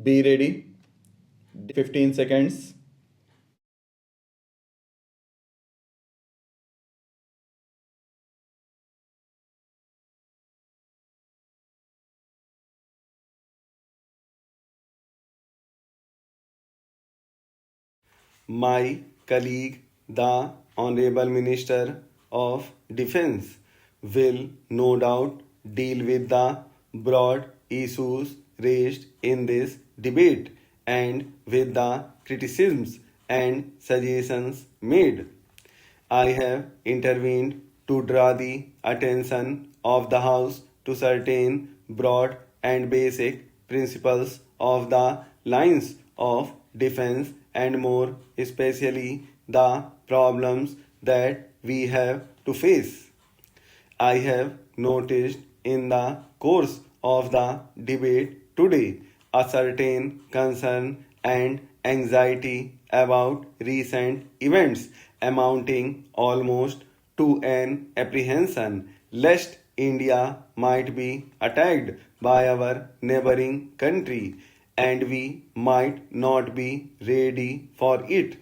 Be ready. 15 seconds. My colleague, the Honorable Minister of Defense, will no doubt deal with the broad issues raised in this debate and with the criticisms and suggestions made. I have intervened to draw the attention of the House to certain broad and basic principles of the lines of defense and more especially the problems that we have to face. I have noticed in the course of the debate today a certain concern and anxiety about recent events amounting almost to an apprehension lest India might be attacked by our neighboring country and we might not be ready for it.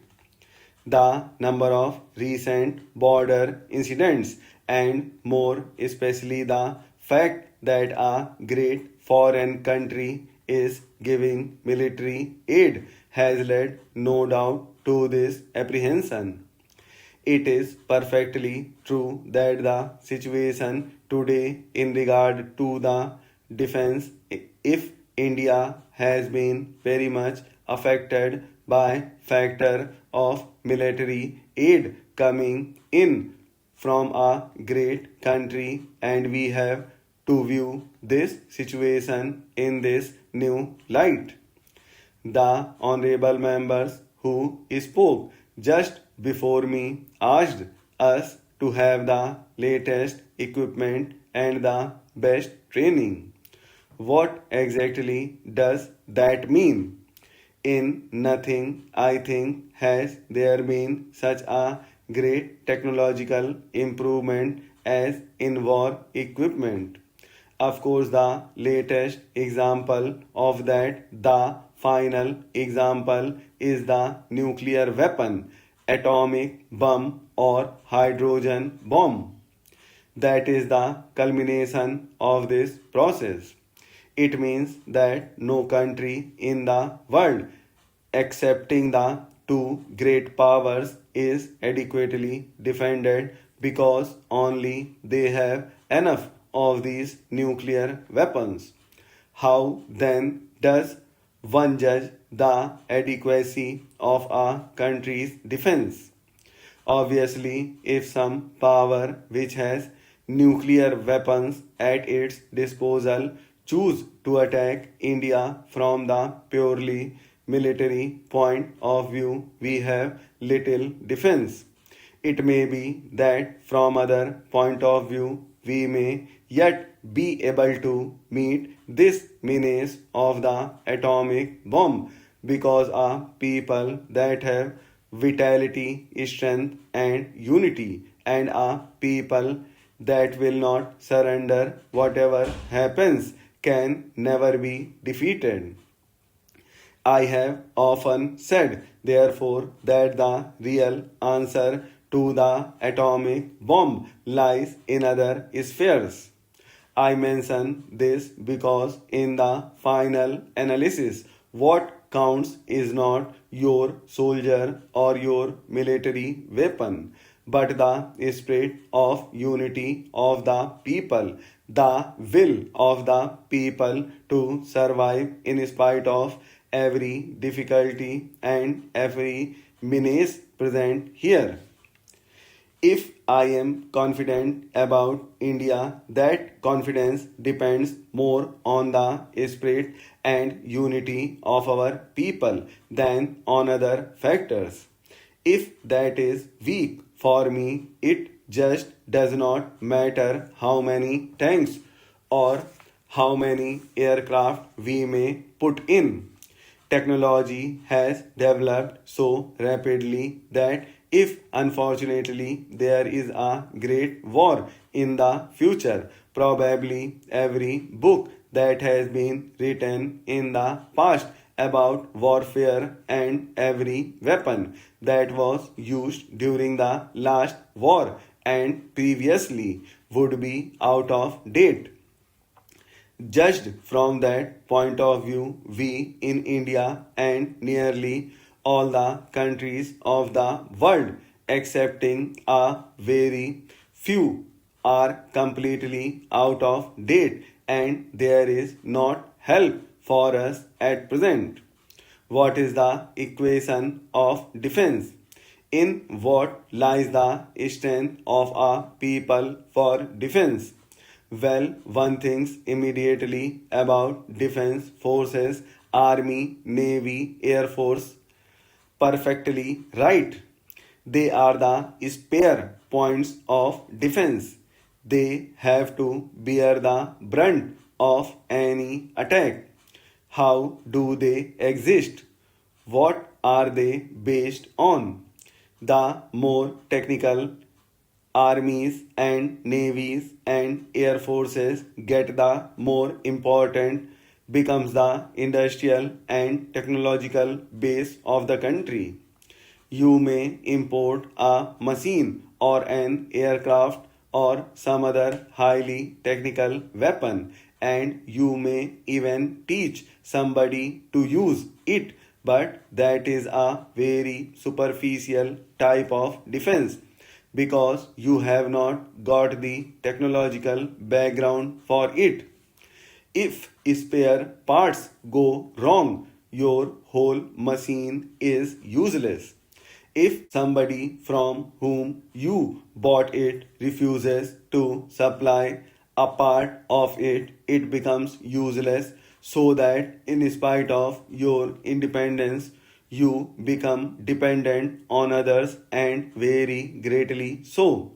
The number of recent border incidents and more especially the fact that a great foreign country is giving military aid has led no doubt to this apprehension. It is perfectly true that the situation today in regard to the defense, if India has been very much affected by factor of military aid coming in from a great country and we have to view this situation in this new light. The honorable members who spoke just before me asked us to have the latest equipment and the best training. What exactly does that mean? In nothing, I think, has there been such a great technological improvement as in war equipment. Of course, the latest example of that, the final example, is the nuclear weapon, atomic bomb, or hydrogen bomb. That is the culmination of this process. It means that no country in the world, excepting the two great powers, is adequately defended because only they have enough of these nuclear weapons. How then does one judge the adequacy of a country's defense? Obviously, if some power which has nuclear weapons at its disposal choose to attack India from the purely military point of view, we have little defense. It may be that from other point of view we may yet be able to meet this menace of the atomic bomb because our people that have vitality, strength, and unity, and a people that will not surrender whatever happens can never be defeated. I have often said, therefore, that the real answer to the atomic bomb lies in other spheres. I mention this because in the final analysis, what counts is not your soldier or your military weapon, but the spirit of unity of the people, the will of the people to survive in spite of every difficulty and every menace present here. If I am confident about India, that confidence depends more on the spirit and unity of our people than on other factors. If that is weak for me, it just does not matter how many tanks or how many aircraft we may put in. Technology has developed so rapidly that if unfortunately there is a great war in the future, probably every book that has been written in the past about warfare, and every weapon that was used during the last war and previously would be out of date. Judged from that point of view, we in India and nearly all the countries of the world, excepting a very few, are completely out of date and there is not help for us at present. What is the equation of defense? In what lies the strength of a people for defense? Well, one thinks immediately about defense forces, army, navy, air force. Perfectly right. They are the spare points of defense. They have to bear the brunt of any attack. How do they exist? What are they based on? The more technical armies and navies and air forces get, the more important becomes the industrial and technological base of the country. You may import a machine or an aircraft or some other highly technical weapon, and you may even teach somebody to use it, but that is a very superficial type of defense because you have not got the technological background for it. If spare parts go wrong, your whole machine is useless. If somebody from whom you bought it refuses to supply a part of it, it becomes useless, so that in spite of your independence, you become dependent on others and very greatly so.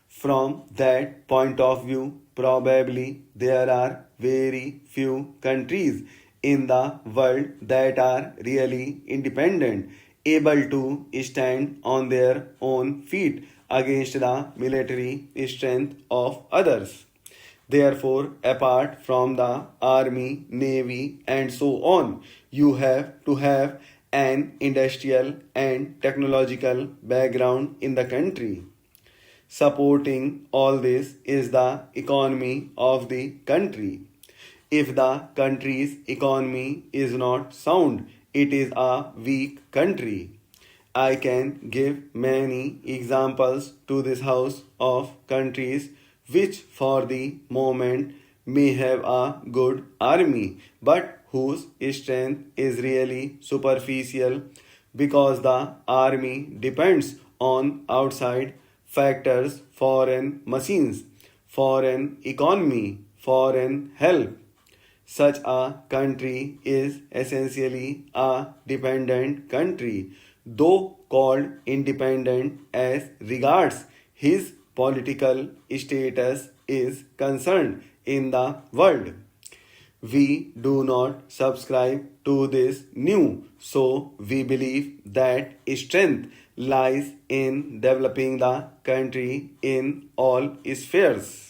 From that point of view, probably there are very few countries in the world that are really independent, able to stand on their own feet against the military strength of others. Therefore, apart from the army, navy, and so on, you have to have an industrial and technological background in the country. Supporting all this is the economy of the country. If the country's economy is not sound, it is a weak country. I can give many examples to this house of countries which for the moment may have a good army but whose strength is really superficial because the army depends on outside factors, foreign machines, foreign economy, foreign help. Such a country is essentially a dependent country, though called independent as regards his political status is concerned in the world. We do not subscribe to this new, so we believe that strength lies in developing the country in all spheres.